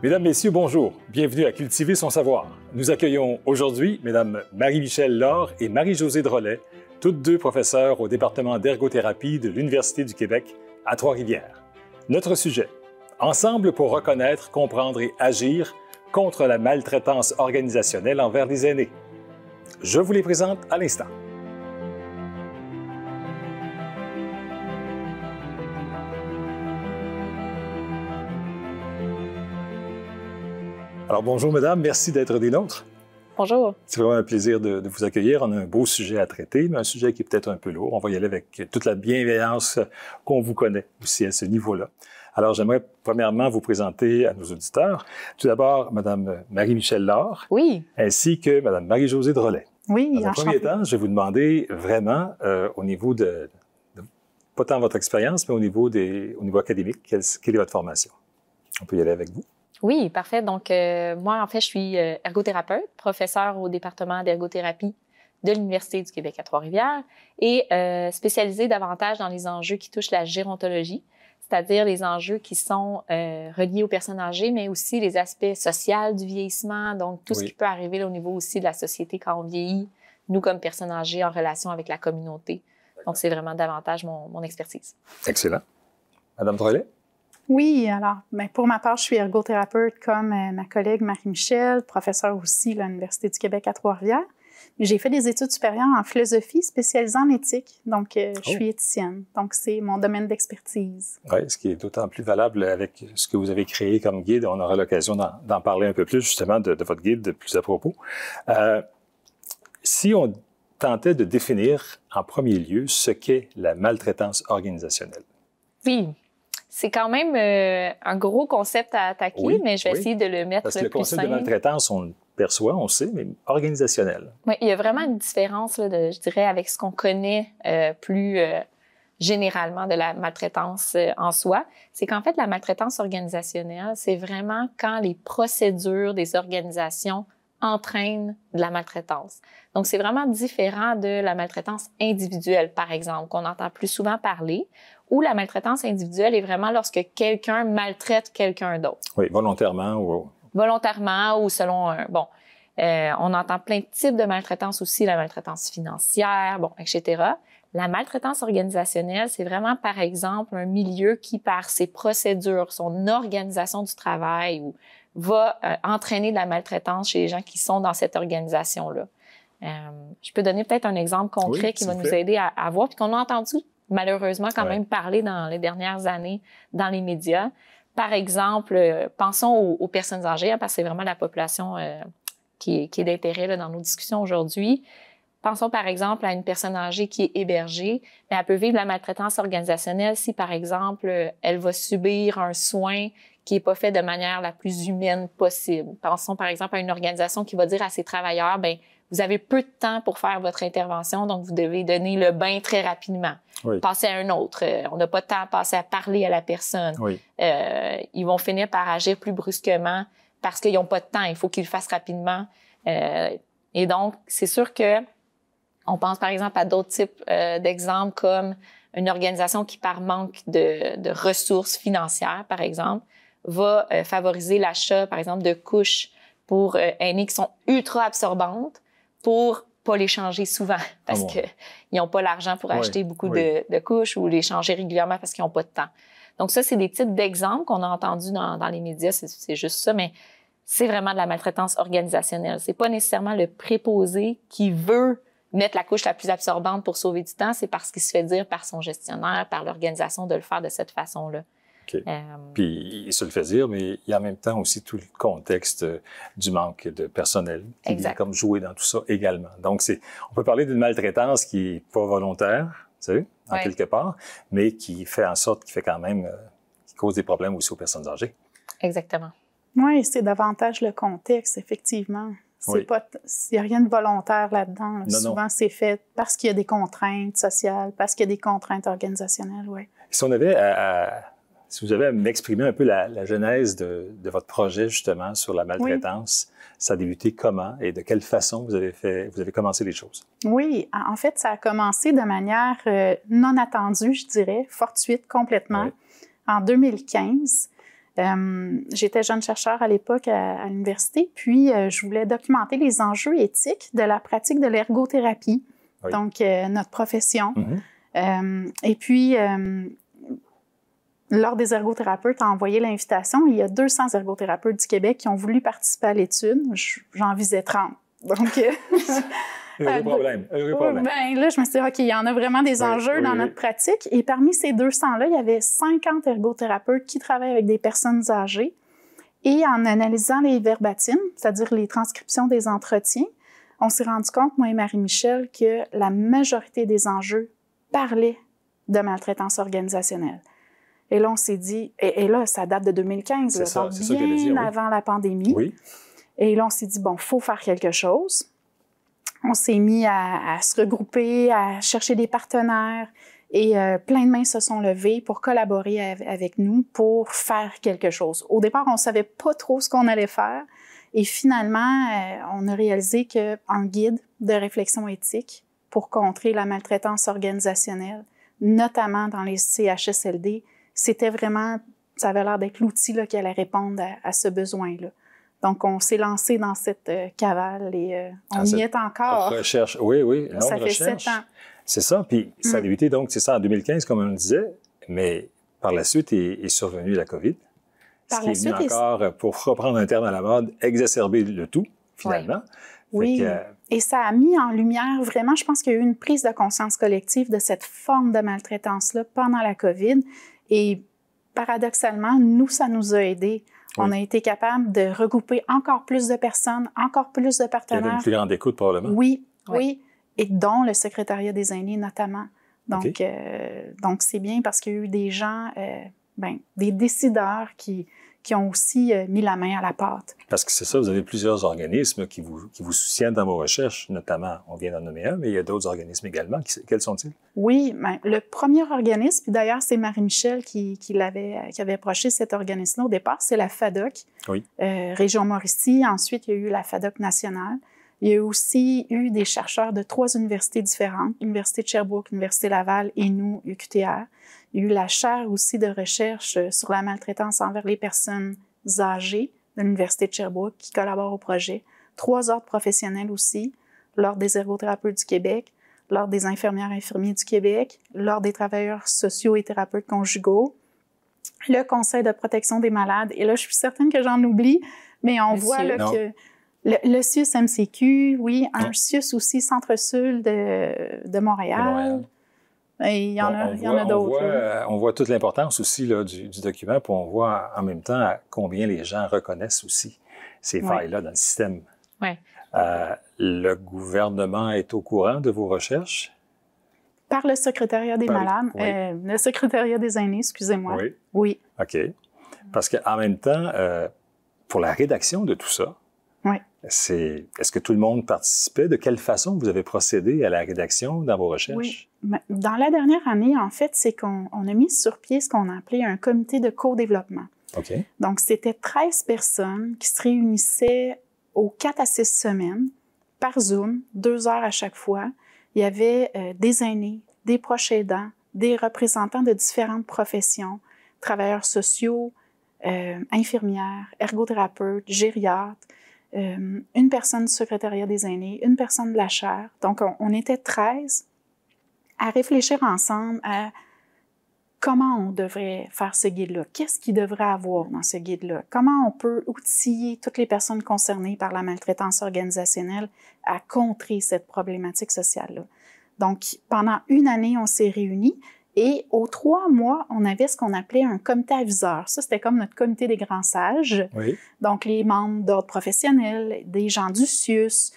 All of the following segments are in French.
Mesdames, Messieurs, bonjour. Bienvenue à Cultiver son savoir. Nous accueillons aujourd'hui Mesdames Marie-Michel Laure et Marie-Josée Drolet, toutes deux professeurs au département d'ergothérapie de l'Université du Québec à Trois-Rivières. Notre sujet, ensemble pour reconnaître, comprendre et agir contre la maltraitance organisationnelle envers les aînés. Je vous les présente à l'instant. Alors, bonjour, mesdames. Merci d'être des nôtres. Bonjour. C'est vraiment un plaisir de vous accueillir. On a un beau sujet à traiter, mais un sujet qui est peut-être un peu lourd. On va y aller avec toute la bienveillance qu'on vous connaît aussi à ce niveau-là. Alors, j'aimerais premièrement vous présenter à nos auditeurs. Tout d'abord, Madame Marie-Michel Laure. Oui. Ainsi que Madame Marie-Josée Drolet. Oui, dans un premier temps, je vais vous demander vraiment, au niveau de pas tant votre expérience, mais au niveau académique, quelle est votre formation? On peut y aller avec vous. Oui, parfait. Donc, moi, en fait, je suis ergothérapeute, professeure au département d'ergothérapie de l'Université du Québec à Trois-Rivières et spécialisée davantage dans les enjeux qui touchent la gérontologie, c'est-à-dire les enjeux qui sont reliés aux personnes âgées, mais aussi les aspects sociaux du vieillissement, donc tout ce qui peut arriver là, au niveau aussi de la société quand on vieillit, nous comme personnes âgées en relation avec la communauté. Donc, c'est vraiment davantage mon expertise. Excellent. Madame Drolet? Oui, alors, pour ma part, je suis ergothérapeute comme ma collègue Marie-Michel, professeure aussi à l'Université du Québec à Trois-Rivières. Mais j'ai fait des études supérieures en philosophie spécialisée en éthique. Donc, je suis éthicienne. Donc, c'est mon domaine d'expertise. Oui, ce qui est d'autant plus valable avec ce que vous avez créé comme guide. On aura l'occasion d'en parler un peu plus, justement, de votre guide de plus à propos. Si on tentait de définir en premier lieu ce qu'est la maltraitance organisationnelle. Oui. C'est quand même un gros concept à attaquer, mais je vais essayer de le mettre parce que le le plus concept simple. de maltraitance, on le perçoit, on sait, mais organisationnel. Oui, il y a vraiment une différence, là, je dirais, avec ce qu'on connaît plus généralement de la maltraitance en soi. C'est qu'en fait, la maltraitance organisationnelle, c'est vraiment quand les procédures des organisations entraînent de la maltraitance. Donc, c'est vraiment différent de la maltraitance individuelle, par exemple, qu'on entend plus souvent parler, où la maltraitance individuelle est vraiment lorsque quelqu'un maltraite quelqu'un d'autre. Oui, volontairement ou... Volontairement ou selon un... Bon, on entend plein de types de maltraitance aussi, la maltraitance financière, bon, etc. La maltraitance organisationnelle, c'est vraiment, par exemple, un milieu qui, par ses procédures, son organisation du travail, va entraîner de la maltraitance chez les gens qui sont dans cette organisation-là. Je peux donner peut-être un exemple concret qui va nous aider à voir, puis qu'on a entendu malheureusement quand même parler dans les dernières années dans les médias. Par exemple, pensons aux personnes âgées, parce que c'est vraiment la population qui est d'intérêt là, dans nos discussions aujourd'hui. Pensons par exemple à une personne âgée qui est hébergée, mais elle peut vivre la maltraitance organisationnelle si, par exemple, elle va subir un soin qui n'est pas fait de manière la plus humaine possible. Pensons par exemple à une organisation qui va dire à ses travailleurs, bien, vous avez peu de temps pour faire votre intervention, donc vous devez donner le bain très rapidement. Oui. Passer à un autre. On n'a pas de temps à passer à parler à la personne. Oui. Ils vont finir par agir plus brusquement parce qu'ils n'ont pas de temps. Il faut qu'ils le fassent rapidement. Et donc, c'est sûr que on pense par exemple à d'autres types d'exemples comme une organisation qui, par manque de ressources financières, par exemple, va favoriser l'achat, par exemple, de couches pour aînés qui sont ultra absorbantes pour pas les changer souvent parce qu'ils n'ont pas l'argent pour acheter beaucoup de couches ou les changer régulièrement parce qu'ils n'ont pas de temps. Donc ça, c'est des types d'exemples qu'on a entendus dans les médias, c'est juste ça, mais c'est vraiment de la maltraitance organisationnelle. C'est pas nécessairement le préposé qui veut mettre la couche la plus absorbante pour sauver du temps, c'est parce qu'il se fait dire par son gestionnaire, par l'organisation de le faire de cette façon-là. Okay. Puis il se le fait dire, mais il y a en même temps aussi tout le contexte du manque de personnel qui vient comme jouer dans tout ça également. Donc, on peut parler d'une maltraitance qui n'est pas volontaire, tu sais, en quelque part, mais qui fait en sorte, qui fait quand même, qui cause des problèmes aussi aux personnes âgées. Exactement. Oui, c'est davantage le contexte, effectivement. Il n'y a rien de volontaire là-dedans. Là. Souvent, c'est fait parce qu'il y a des contraintes sociales, parce qu'il y a des contraintes organisationnelles, oui. Si on avait si vous avez à m'exprimer un peu la genèse de votre projet, justement, sur la maltraitance, ça a débuté comment et de quelle façon vous avez commencé les choses? Oui, en fait, ça a commencé de manière non attendue, je dirais, fortuite complètement. En 2015, J'étais jeune chercheur à l'époque à l'université, puis je voulais documenter les enjeux éthiques de la pratique de l'ergothérapie, oui. donc notre profession. Et puis, lors des ergothérapeutes a envoyé l'invitation, il y a 200 ergothérapeutes du Québec qui ont voulu participer à l'étude. J'en visais 30. Donc, heureux problème. Ben, là, je me suis dit, OK, il y en a vraiment des enjeux dans notre pratique. Et parmi ces 200-là, il y avait 50 ergothérapeutes qui travaillent avec des personnes âgées. Et en analysant les verbatims, c'est-à-dire les transcriptions des entretiens, on s'est rendu compte, moi et Marie-Michel, que la majorité des enjeux parlaient de maltraitance organisationnelle. Et là, on s'est dit, et là, ça date de 2015, là, donc bien avant la pandémie. Oui. Et là, on s'est dit, bon, il faut faire quelque chose. On s'est mis à se regrouper, à chercher des partenaires et plein de mains se sont levées pour collaborer avec nous pour faire quelque chose. Au départ, on ne savait pas trop ce qu'on allait faire et finalement, on a réalisé qu'un guide de réflexion éthique pour contrer la maltraitance organisationnelle, notamment dans les CHSLD, c'était vraiment, ça avait l'air d'être l'outil là, qui allait répondre à ce besoin-là. Donc, on s'est lancé dans cette cavale et on y est encore. Recherche, oui. Ça fait 7 ans. C'est ça, puis ça a débuté donc, c'est ça, en 2015, comme on le disait, mais par la suite est survenue la COVID. Par ce qui est venu encore, pour reprendre un terme à la mode, exacerber le tout, finalement. Oui, et ça a mis en lumière vraiment, je pense qu'il y a eu une prise de conscience collective de cette forme de maltraitance-là pendant la COVID. Et paradoxalement, nous, ça nous a aidés. On a été capable de regrouper encore plus de personnes, encore plus de partenaires. Il y avait une plus grande écoute, probablement. Oui, et dont le secrétariat des aînés, notamment. Donc, donc c'est bien parce qu'il y a eu des gens, des décideurs qui ont aussi mis la main à la pâte. Parce que c'est ça, vous avez plusieurs organismes qui vous soutiennent dans vos recherches, notamment, on vient d'en nommer un, mais il y a d'autres organismes également. Quels sont-ils? Oui, le premier organisme, puis d'ailleurs, c'est Marie-Michel qui avait approché cet organisme-là au départ, c'est la FADOC, Région Mauricie. Ensuite, il y a eu la FADOC nationale. Il y a aussi eu des chercheurs de 3 universités différentes, l'Université de Sherbrooke, l'Université Laval et nous, UQTR. Il y a eu la chaire aussi de recherche sur la maltraitance envers les personnes âgées de l'Université de Sherbrooke qui collabore au projet. 3 ordres professionnels aussi, l'Ordre des ergothérapeutes du Québec, l'Ordre des infirmières et infirmiers du Québec, l'Ordre des travailleurs sociaux et thérapeutes conjugaux, le Conseil de protection des malades. Et là, je suis certaine que j'en oublie, mais on voit là, que le CIUS-MCQ, oui, un CIUS aussi, Centre-Sud de Montréal. Et il y en a d'autres. On voit toute l'importance aussi là, du document, puis on voit en même temps combien les gens reconnaissent aussi ces failles-là dans le système. Oui. Le gouvernement est au courant de vos recherches? Par le secrétariat des malades, le secrétariat des aînés, excusez-moi. Oui. OK. Parce qu'en même temps, pour la rédaction de tout ça, est-ce que tout le monde participait? De quelle façon vous avez procédé à la rédaction dans vos recherches? Oui. Dans la dernière année, en fait, c'est qu'on a mis sur pied ce qu'on a appelé un comité de co-développement. OK. Donc, c'était 13 personnes qui se réunissaient aux 4 à 6 semaines par Zoom, 2 heures à chaque fois. Il y avait des aînés, des proches aidants, des représentants de différentes professions, travailleurs sociaux, infirmières, ergothérapeutes, gériatres, une personne du secrétariat des aînés, une personne de la chaire. Donc, on était 13 à réfléchir ensemble à comment on devrait faire ce guide-là, qu'est-ce qu'il devrait avoir dans ce guide-là, comment on peut outiller toutes les personnes concernées par la maltraitance organisationnelle à contrer cette problématique sociale-là. Donc, pendant 1 année, on s'est réunis. Et aux 3 mois, on avait ce qu'on appelait un comité aviseur. Ça, c'était comme notre comité des grands sages. Oui. Donc, les membres d'ordre professionnel, des gens du CIUS,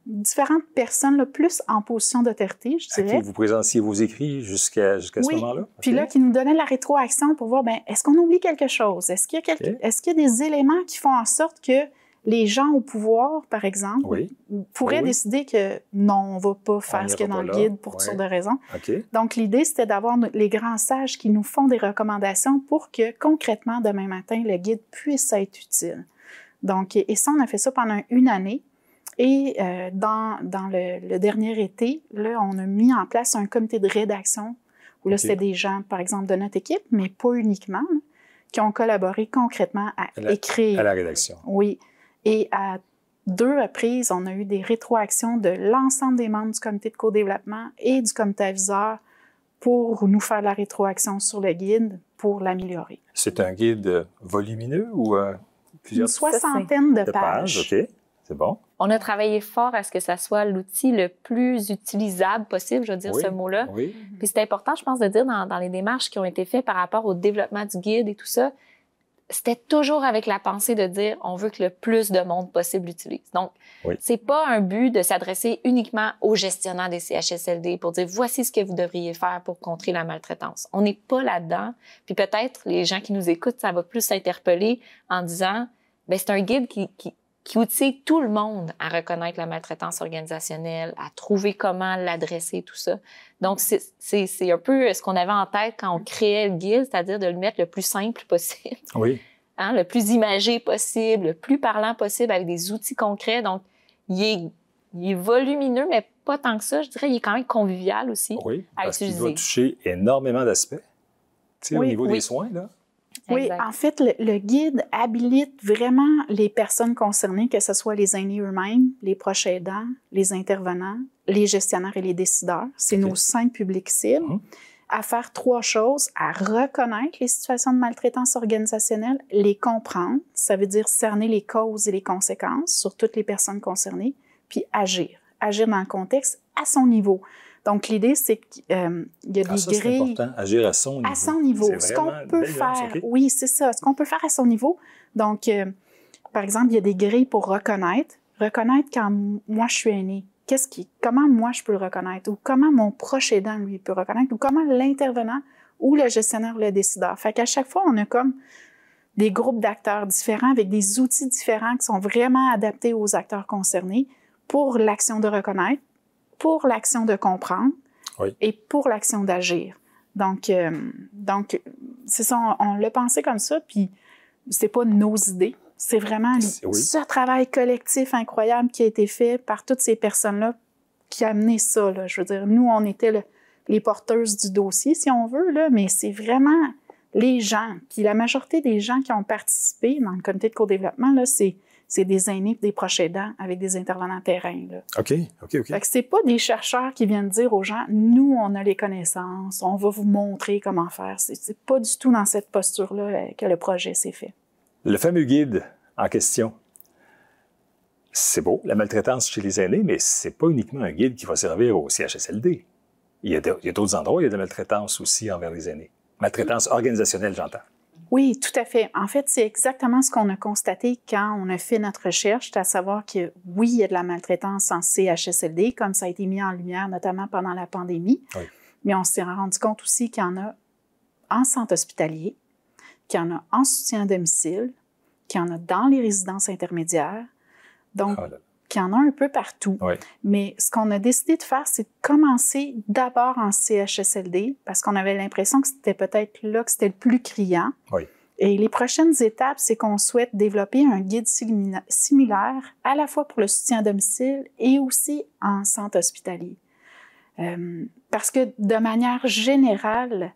différentes personnes là, plus en position d'autorité, je dirais. À qui vous présentiez vos écrits jusqu'à ce moment-là? Puis là, qui nous donnaient la rétroaction pour voir, est-ce qu'on oublie quelque chose? Est-ce qu'il y a des éléments qui font en sorte que les gens au pouvoir, par exemple, pourraient décider que non, on ne va pas faire ce qu'il y a dans le guide pour toutes sortes de raisons. Okay. Donc, l'idée, c'était d'avoir les grands sages qui nous font des recommandations pour que, concrètement, demain matin, le guide puisse être utile. Donc, et ça, on a fait ça pendant 1 année. Et dans le dernier été, là, on a mis en place un comité de rédaction où là, c'était des gens, par exemple, de notre équipe, mais pas uniquement. qui ont collaboré concrètement à écrire. À la rédaction. Oui. Et à 2 reprises, on a eu des rétroactions de l'ensemble des membres du comité de co-développement et du comité aviseur pour nous faire la rétroaction sur le guide pour l'améliorer. C'est un guide volumineux ou plusieurs... Une soixantaine de pages. OK, c'est bon. On a travaillé fort à ce que ça soit l'outil le plus utilisable possible, je veux dire ce mot-là. Oui. Puis c'est important, je pense, de dire dans les démarches qui ont été faites par rapport au développement du guide et tout ça, c'était toujours avec la pensée de dire on veut que le plus de monde possible l'utilise. Donc, c'est pas un but de s'adresser uniquement aux gestionnaires des CHSLD pour dire voici ce que vous devriez faire pour contrer la maltraitance. On n'est pas là-dedans. Puis peut-être les gens qui nous écoutent, ça va plus s'interpeller en disant ben c'est un guide qui outille tout le monde à reconnaître la maltraitance organisationnelle, à trouver comment l'adresser, tout ça. Donc, c'est un peu ce qu'on avait en tête quand on créait le guide, c'est-à-dire de le mettre le plus simple possible. Oui. Hein, le plus imagé possible, le plus parlant possible, avec des outils concrets. Donc, il est volumineux, mais pas tant que ça. Je dirais il est quand même convivial aussi à parce utiliser. qu'il doit toucher énormément d'aspects. Tu sais, au niveau des soins, là. Oui, exact. en fait, le guide habilite vraiment les personnes concernées, que ce soit les aînés eux-mêmes, les proches aidants, les intervenants, les gestionnaires et les décideurs. C'est nos 5 publics cibles. À faire 3 choses, à reconnaître les situations de maltraitance organisationnelle, les comprendre, ça veut dire cerner les causes et les conséquences sur toutes les personnes concernées, puis agir. Agir dans le contexte à son niveau. Donc, l'idée, c'est qu'il y a des grilles... C'est important, agir à son niveau. À son niveau. Ce qu'on peut faire, oui, c'est ça. Ce qu'on peut faire à son niveau. Donc, par exemple, il y a des grilles pour reconnaître. Reconnaître quand moi, je suis aîné. Comment moi, je peux le reconnaître? Ou comment mon proche aidant, lui, peut reconnaître? Ou comment l'intervenant ou le gestionnaire ou le décideur? Fait qu'à chaque fois, on a comme des groupes d'acteurs différents avec des outils différents qui sont vraiment adaptés aux acteurs concernés pour l'action de reconnaître, pour l'action de comprendre et pour l'action d'agir. Donc c'est ça, on l'a pensé comme ça, puis c'est pas nos idées, c'est vraiment ce travail collectif incroyable qui a été fait par toutes ces personnes-là qui a amené ça, là. Je veux dire, nous, on était les porteuses du dossier, si on veut, là, mais c'est vraiment les gens, puis la majorité des gens qui ont participé dans le comité de co-développement, là, c'est des aînés et des proches aidants avec des intervenants terrain. Là. OK. Fait que c'est pas des chercheurs qui viennent dire aux gens, nous, on a les connaissances, on va vous montrer comment faire. C'est pas du tout dans cette posture-là que le projet s'est fait. Le fameux guide en question, c'est beau, la maltraitance chez les aînés, mais c'est pas uniquement un guide qui va servir au CHSLD. Il y a d'autres endroits où il y a de la maltraitance aussi envers les aînés. Maltraitance organisationnelle, j'entends. Oui, tout à fait. En fait, c'est exactement ce qu'on a constaté quand on a fait notre recherche, c'est à savoir que oui, il y a de la maltraitance en CHSLD, comme ça a été mis en lumière notamment pendant la pandémie, mais on s'est rendu compte aussi qu'il y en a en centre hospitalier, qu'il y en a en soutien à domicile, qu'il y en a dans les résidences intermédiaires, donc qu'il y en a un peu partout. Mais ce qu'on a décidé de faire, c'est de commencer d'abord en CHSLD, parce qu'on avait l'impression que c'était peut-être là que c'était le plus criant. Et les prochaines étapes, c'est qu'on souhaite développer un guide similaire, à la fois pour le soutien à domicile et aussi en centre hospitalier. Parce que de manière générale,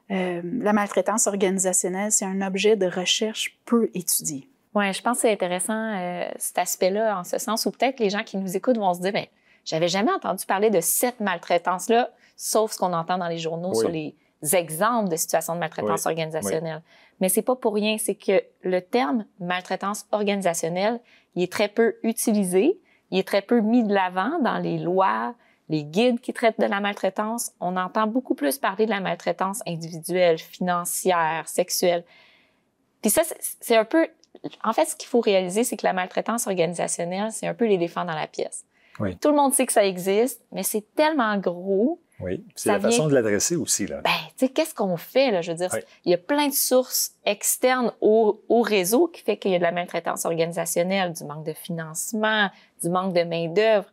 la maltraitance organisationnelle, c'est un objet de recherche peu étudié. Oui, je pense que c'est intéressant cet aspect-là, en ce sens où peut-être les gens qui nous écoutent vont se dire, bien, j'avais jamais entendu parler de cette maltraitance-là, sauf ce qu'on entend dans les journaux sur les exemples de situations de maltraitance organisationnelle. Mais c'est pas pour rien, c'est que le terme maltraitance organisationnelle, il est très peu utilisé, il est très peu mis de l'avant dans les lois, les guides qui traitent de la maltraitance. On entend beaucoup plus parler de la maltraitance individuelle, financière, sexuelle. Puis ça, c'est un peu... En fait, ce qu'il faut réaliser, c'est que la maltraitance organisationnelle, c'est un peu l'éléphant dans la pièce. Tout le monde sait que ça existe, mais c'est tellement gros. C'est la façon de l'adresser aussi, là. Ben, tu sais, qu'est-ce qu'on fait, là? Je veux dire, il y a plein de sources externes au réseau qui fait qu'il y a de la maltraitance organisationnelle, du manque de financement, du manque de main-d'œuvre.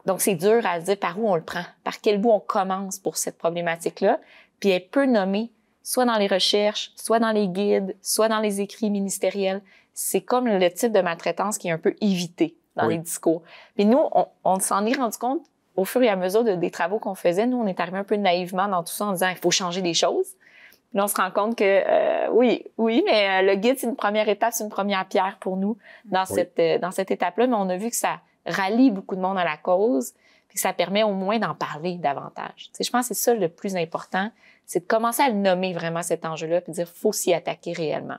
Donc, c'est dur à dire par où on le prend, par quel bout on commence pour cette problématique-là. Puis, elle peut nommer soit dans les recherches, soit dans les guides, soit dans les écrits ministériels. C'est comme le type de maltraitance qui est un peu évité dans les discours. Puis nous, on s'en est rendu compte au fur et à mesure des travaux qu'on faisait. Nous, on est arrivé un peu naïvement dans tout ça en disant « il faut changer des choses ». Là, on se rend compte que oui, mais le guide, c'est une première étape, c'est une première pierre pour nous dans cette étape-là. Mais on a vu que ça rallie beaucoup de monde à la cause, puis que ça permet au moins d'en parler davantage. Tu sais, je pense que c'est ça le plus important, c'est de commencer à le nommer vraiment cet enjeu-là, puis de dire faut s'y attaquer réellement.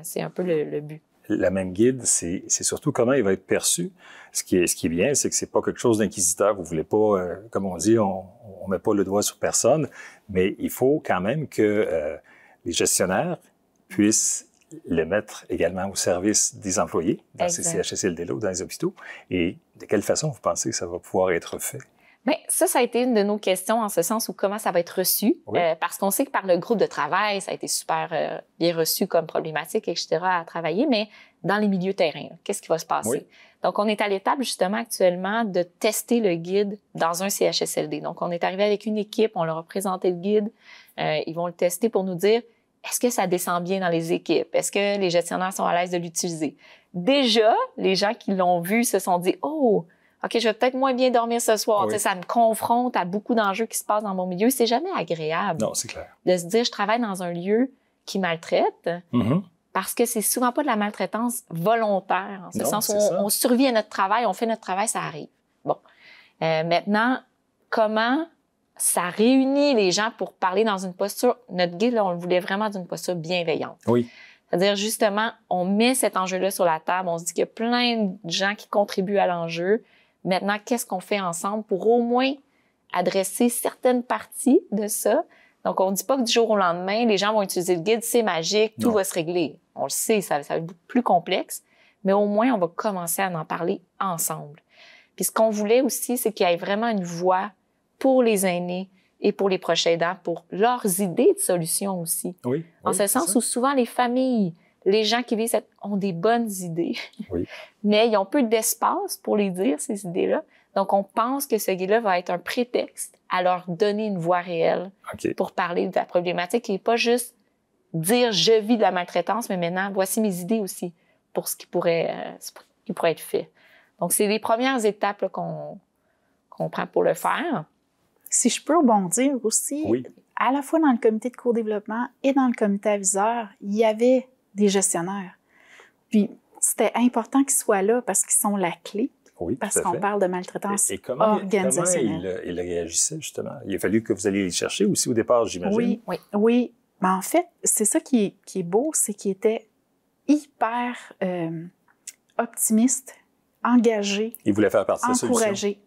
C'est un peu le but. La même guide, c'est surtout comment il va être perçu. Ce qui est bien, c'est que c'est pas quelque chose d'inquisiteur. Vous voulez pas, comme on dit, on met pas le doigt sur personne, mais il faut quand même que les gestionnaires puissent le mettre également au service des employés dans ces CHSLD-là ou dans les hôpitaux. Et de quelle façon vous pensez que ça va pouvoir être fait? Bien, ça a été une de nos questions en ce sens où comment ça va être reçu. Oui. Parce qu'on sait que par le groupe de travail, ça a été super bien reçu comme problématique, etc., à travailler, mais dans les milieux terrains, qu'est-ce qui va se passer? Oui. Donc, on est à l'étape justement actuellement de tester le guide dans un CHSLD. Donc, on est arrivé avec une équipe, on leur a présenté le guide, ils vont le tester pour nous dire est-ce que ça descend bien dans les équipes? Est-ce que les gestionnaires sont à l'aise de l'utiliser? Déjà, les gens qui l'ont vu se sont dit « Oh, OK, je vais peut-être moins bien dormir ce soir. Oui. » Ça me confronte à beaucoup d'enjeux qui se passent dans mon milieu. C'est jamais agréable. Non, c'est clair. De se dire, je travaille dans un lieu qui maltraite parce que c'est souvent pas de la maltraitance volontaire. En ce sens où on survit à notre travail, on fait notre travail, ça arrive. Bon. Maintenant, comment ça réunit les gens pour parler dans une posture... Notre guide, là, on le voulait vraiment d'une posture bienveillante. Oui. C'est-à-dire, justement, on met cet enjeu-là sur la table, on se dit qu'il y a plein de gens qui contribuent à l'enjeu. Maintenant, qu'est-ce qu'on fait ensemble pour au moins adresser certaines parties de ça? Donc, on ne dit pas que du jour au lendemain, les gens vont utiliser le guide, c'est magique, tout va se régler. On le sait, ça va être plus complexe, mais au moins, on va commencer à en parler ensemble. Puis ce qu'on voulait aussi, c'est qu'il y ait vraiment une voix pour les aînés et pour les proches aidants, pour leurs idées de solutions aussi. Oui. En ce sens où souvent les familles, les gens qui vivent ont des bonnes idées, mais ils ont peu d'espace pour les dire, ces idées-là. Donc, on pense que ce guide-là va être un prétexte à leur donner une voix réelle pour parler de la problématique et pas juste dire « je vis de la maltraitance », mais maintenant, voici mes idées aussi pour ce qui pourrait être fait. Donc, c'est les premières étapes là, qu'on prend pour le faire. Si je peux rebondir aussi, à la fois dans le comité de co-développement et dans le comité aviseur, il y avait des gestionnaires. Puis, c'était important qu'ils soient là parce qu'ils sont la clé. Oui, parce qu'on parle de maltraitance organisationnelle. Comment ils réagissaient, justement? Il a fallu que vous alliez les chercher aussi au départ, j'imagine? Oui. Mais en fait, c'est ça qui est beau, c'est qu'ils étaient hyper optimistes, engagés, ils voulaient faire partie de la solution? Encouragés.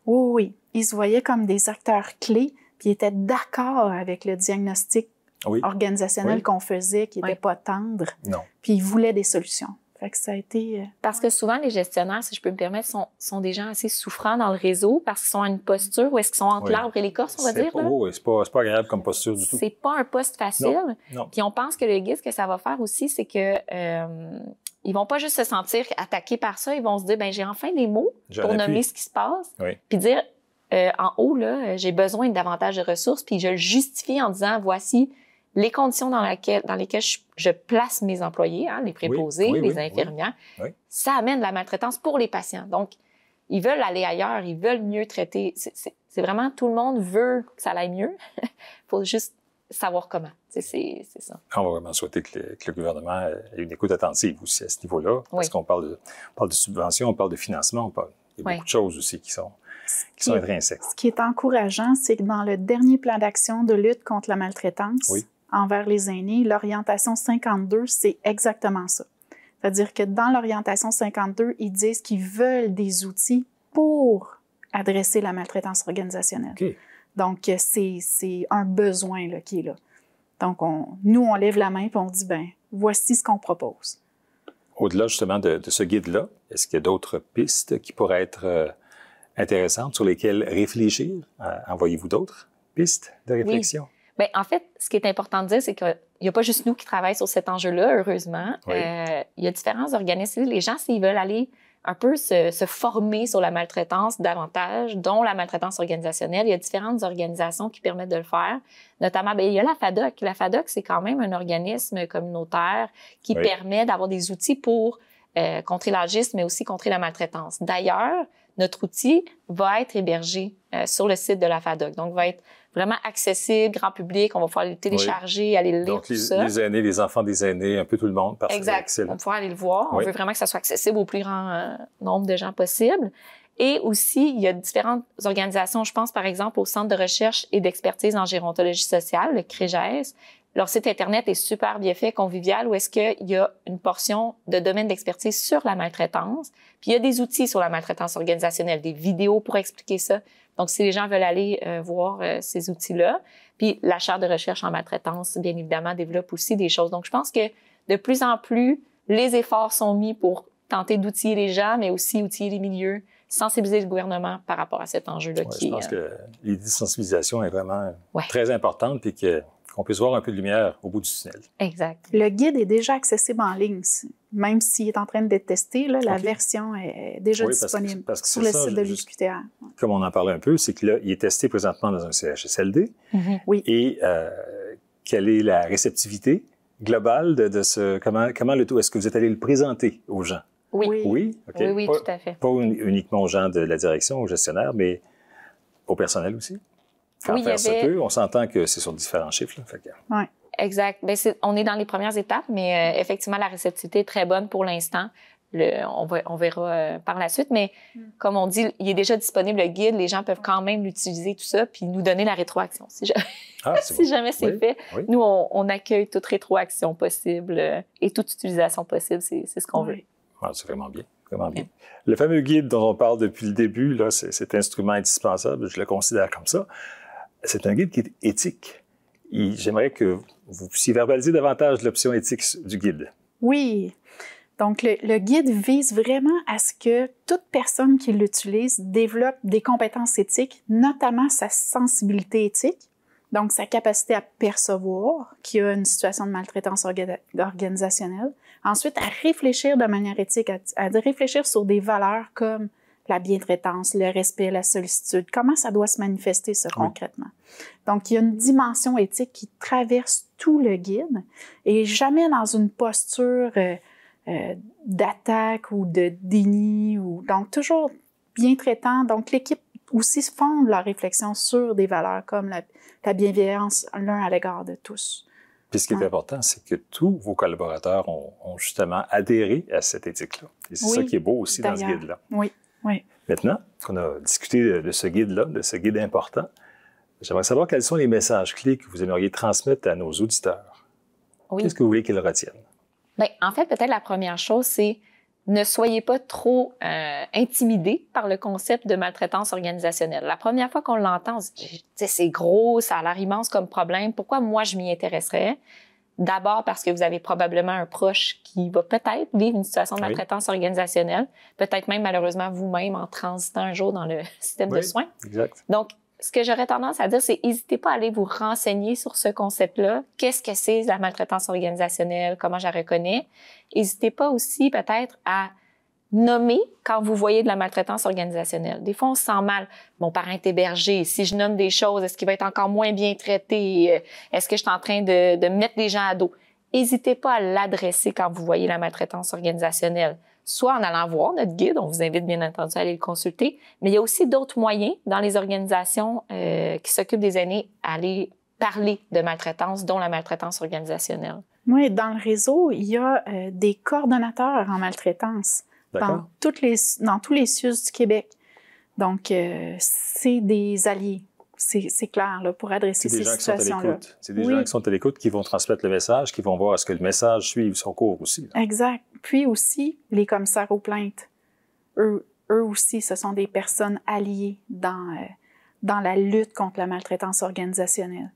Oui. Ils se voyaient comme des acteurs clés, puis ils étaient d'accord avec le diagnostic organisationnel qu'on faisait, qui n'était pas tendre. Non. Puis ils voulaient des solutions. Fait que ça a été... Parce que souvent, les gestionnaires, si je peux me permettre, sont des gens assez souffrants dans le réseau parce qu'ils sont à une posture où est-ce qu'ils sont entre l'arbre et l'écorce, on va dire. C'est pas agréable comme posture du tout. C'est pas un poste facile. Non. Puis on pense que le guide, ce que ça va faire aussi, c'est que ils vont pas juste se sentir attaqués par ça, ils vont se dire, ben j'ai enfin des mots pour nommer ce qui se passe. Puis dire, en haut, là, j'ai besoin de davantage de ressources, puis je le justifie en disant, voici les conditions dans lesquelles je place mes employés, les préposés, les infirmières, ça amène de la maltraitance pour les patients. Donc, ils veulent aller ailleurs, ils veulent mieux traiter. C'est vraiment, tout le monde veut que ça aille mieux. Il faut juste savoir comment. C'est ça. On va vraiment souhaiter que le gouvernement ait une écoute attentive aussi à ce niveau-là, parce qu'on parle de subventions, on parle de financement, il y a beaucoup de choses aussi qui sont intrinsèques. Ce qui est encourageant, c'est que dans le dernier plan d'action de lutte contre la maltraitance, envers les aînés, l'orientation 52, c'est exactement ça. C'est-à-dire que dans l'orientation 52, ils disent qu'ils veulent des outils pour adresser la maltraitance organisationnelle. Donc, c'est un besoin là, qui est là. Donc, nous, on lève la main et on dit, voici ce qu'on propose. Au-delà justement de ce guide-là, est-ce qu'il y a d'autres pistes qui pourraient être intéressantes sur lesquelles réfléchir? Envoyez-vous d'autres pistes de réflexion? Bien, en fait, ce qui est important de dire, c'est qu'il n'y a pas juste nous qui travaillons sur cet enjeu-là, heureusement. Il y a différents organismes. Les gens, s'ils veulent aller un peu se former sur la maltraitance davantage, dont la maltraitance organisationnelle, il y a différentes organisations qui permettent de le faire. Notamment, il y a la FADOC. La FADOC, c'est quand même un organisme communautaire qui permet d'avoir des outils pour contrer l'agisme, mais aussi contrer la maltraitance. D'ailleurs, notre outil va être hébergé sur le site de la FADOC. Donc, va être vraiment accessible, grand public. On va pouvoir le télécharger, aller le lire, Donc, tout ça. les aînés, les enfants des aînés, un peu tout le monde. Exact. Excellent. On va pouvoir aller le voir. On veut vraiment que ça soit accessible au plus grand nombre de gens possible. Et aussi, il y a différentes organisations. Je pense, par exemple, au Centre de recherche et d'expertise en gérontologie sociale, le CREGES. Leur site Internet est super bien fait, convivial, où est-ce qu'il y a une portion de domaine d'expertise sur la maltraitance. Puis il y a des outils sur la maltraitance organisationnelle, des vidéos pour expliquer ça. Donc, si les gens veulent aller voir ces outils-là. Puis la chaire de recherche en maltraitance, bien évidemment, développe aussi des choses. Donc, je pense que de plus en plus, les efforts sont mis pour tenter d'outiller les gens, mais aussi outiller les milieux, sensibiliser le gouvernement par rapport à cet enjeu-là. Je pense que l'idée de sensibilisation est vraiment très importante, puis qu'on puisse voir un peu de lumière au bout du tunnel. Exact. Le guide est déjà accessible en ligne. Même s'il est en train d'être testé, là, la version est déjà disponible sur le site de l'UQTR. Comme on en parlait un peu, c'est que là, il est testé présentement dans un CHSLD. Oui. Et quelle est la réceptivité globale de ce... Comment le tout... Est-ce que vous êtes allé le présenter aux gens? Oui. Oui? OK. Oui, tout à fait. Pas uniquement aux gens de la direction, aux gestionnaires, mais au personnel aussi? Quand faire se peut, on s'entend que c'est sur différents chiffres. Oui. Exact. Bien, on est dans les premières étapes, mais effectivement, la réceptivité est très bonne pour l'instant. On verra par la suite, mais comme on dit, il est déjà disponible le guide. Les gens peuvent quand même l'utiliser, tout ça, puis nous donner la rétroaction. Si jamais c'est fait, nous, on accueille toute rétroaction possible et toute utilisation possible. C'est ce qu'on veut. Ah, c'est vraiment bien. Vraiment bien. Le fameux guide dont on parle depuis le début, là, cet instrument indispensable, je le considère comme ça. C'est un guide qui est éthique. J'aimerais que vous puissiez verbaliser davantage l'option éthique du guide. Oui. Donc, le guide vise vraiment à ce que toute personne qui l'utilise développe des compétences éthiques, notamment sa sensibilité éthique, donc sa capacité à percevoir qu'il y a une situation de maltraitance organisationnelle. Ensuite, à réfléchir de manière éthique, à réfléchir sur des valeurs comme la bientraitance, le respect, la sollicitude. Comment ça doit se manifester, ça, concrètement? Donc, il y a une dimension éthique qui traverse tout le guide et jamais dans une posture d'attaque ou de déni. Donc, toujours bien traitant. Donc, l'équipe aussi fonde leur réflexion sur des valeurs comme la bienveillance l'un à l'égard de tous. Puis ce qui est important, c'est que tous vos collaborateurs ont justement adhéré à cette éthique-là. Et c'est ça qui est beau aussi dans ce guide-là. Oui. Maintenant qu'on a discuté de ce guide-là, de ce guide important, j'aimerais savoir quels sont les messages clés que vous aimeriez transmettre à nos auditeurs. Qu'est-ce que vous voulez qu'ils retiennent? Bien, en fait, peut-être la première chose, c'est ne soyez pas trop intimidés par le concept de maltraitance organisationnelle. La première fois qu'on l'entend, on se dit, c'est gros, ça a l'air immense comme problème. Pourquoi moi, je m'y intéresserais? D'abord parce que vous avez probablement un proche qui va peut-être vivre une situation de maltraitance organisationnelle, peut-être même malheureusement vous-même en transitant un jour dans le système de soins. Exact. Donc, ce que j'aurais tendance à dire, c'est n'hésitez pas à aller vous renseigner sur ce concept-là. Qu'est-ce que c'est la maltraitance organisationnelle? Comment je la reconnais? N'hésitez pas aussi peut-être à nommer quand vous voyez de la maltraitance organisationnelle. Des fois, on se sent mal. Mon parent est hébergé. Si je nomme des choses, est-ce qu'il va être encore moins bien traité? Est-ce que je suis en train de mettre des gens à dos? N'hésitez pas à l'adresser quand vous voyez la maltraitance organisationnelle. Soit en allant voir notre guide, on vous invite bien entendu à aller le consulter, mais il y a aussi d'autres moyens dans les organisations qui s'occupent des aînés à aller parler de maltraitance, dont la maltraitance organisationnelle. Oui, dans le réseau, il y a des coordonnateurs en maltraitance dans tous les CIUS du Québec. Donc, c'est des alliés. C'est clair, là, pour adresser ces situations-là. C'est des gens qui sont à l'écoute, qui vont transmettre le message, qui vont voir est-ce que le message suive son cours aussi. Là. Exact. Puis aussi, les commissaires aux plaintes. Eux aussi, ce sont des personnes alliées dans la lutte contre la maltraitance organisationnelle.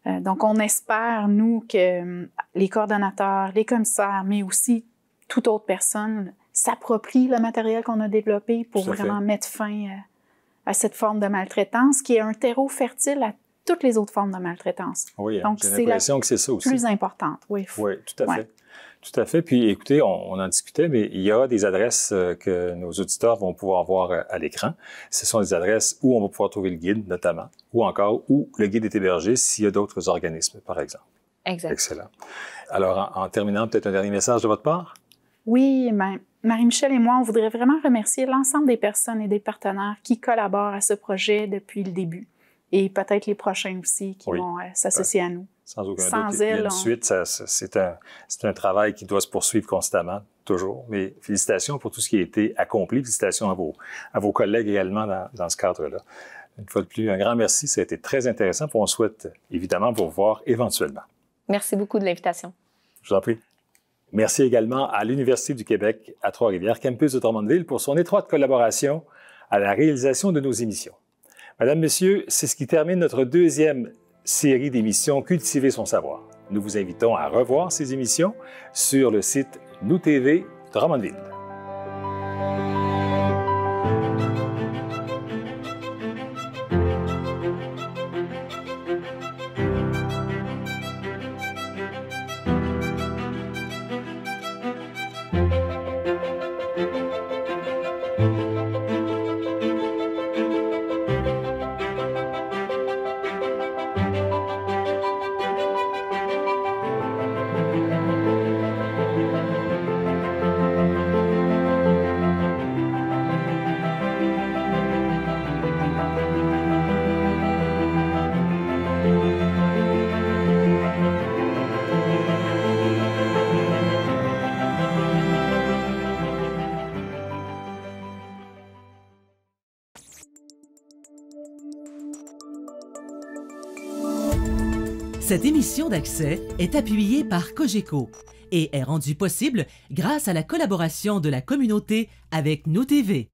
Donc, on espère, nous, que les coordonnateurs, les commissaires, mais aussi toute autre personne s'approprient le matériel qu'on a développé pour vraiment mettre fin à cette forme de maltraitance, qui est un terreau fertile à toutes les autres formes de maltraitance. Oui, donc, j'ai l'impression que c'est ça aussi. Plus importante, oui. Oui, tout à fait. Tout à fait. Puis, écoutez, on en discutait, mais il y aura des adresses que nos auditeurs vont pouvoir voir à l'écran. Ce sont des adresses où on va pouvoir trouver le guide, notamment, ou encore où le guide est hébergé s'il y a d'autres organismes, par exemple. Exact. Excellent. Alors, en terminant, peut-être un dernier message de votre part? Oui, Marie-Michel et moi, on voudrait vraiment remercier l'ensemble des personnes et des partenaires qui collaborent à ce projet depuis le début. et peut-être les prochains aussi qui vont s'associer à nous. Sans aucun doute. Sans Il y a elle, une suite, c'est un travail qui doit se poursuivre constamment, toujours. Mais félicitations pour tout ce qui a été accompli. Félicitations à vos collègues également dans ce cadre-là. Une fois de plus, un grand merci. Ça a été très intéressant. On souhaite évidemment vous revoir éventuellement. Merci beaucoup de l'invitation. Je vous en prie. Merci également à l'Université du Québec à Trois-Rivières, campus de Drummondville, pour son étroite collaboration à la réalisation de nos émissions. Mesdames, Messieurs, c'est ce qui termine notre deuxième série d'émissions Cultiver son savoir. Nous vous invitons à revoir ces émissions sur le site Nous TV Drummondville. Cette émission d'Accès est appuyée par Cogeco et est rendue possible grâce à la collaboration de la communauté avec Nous TV.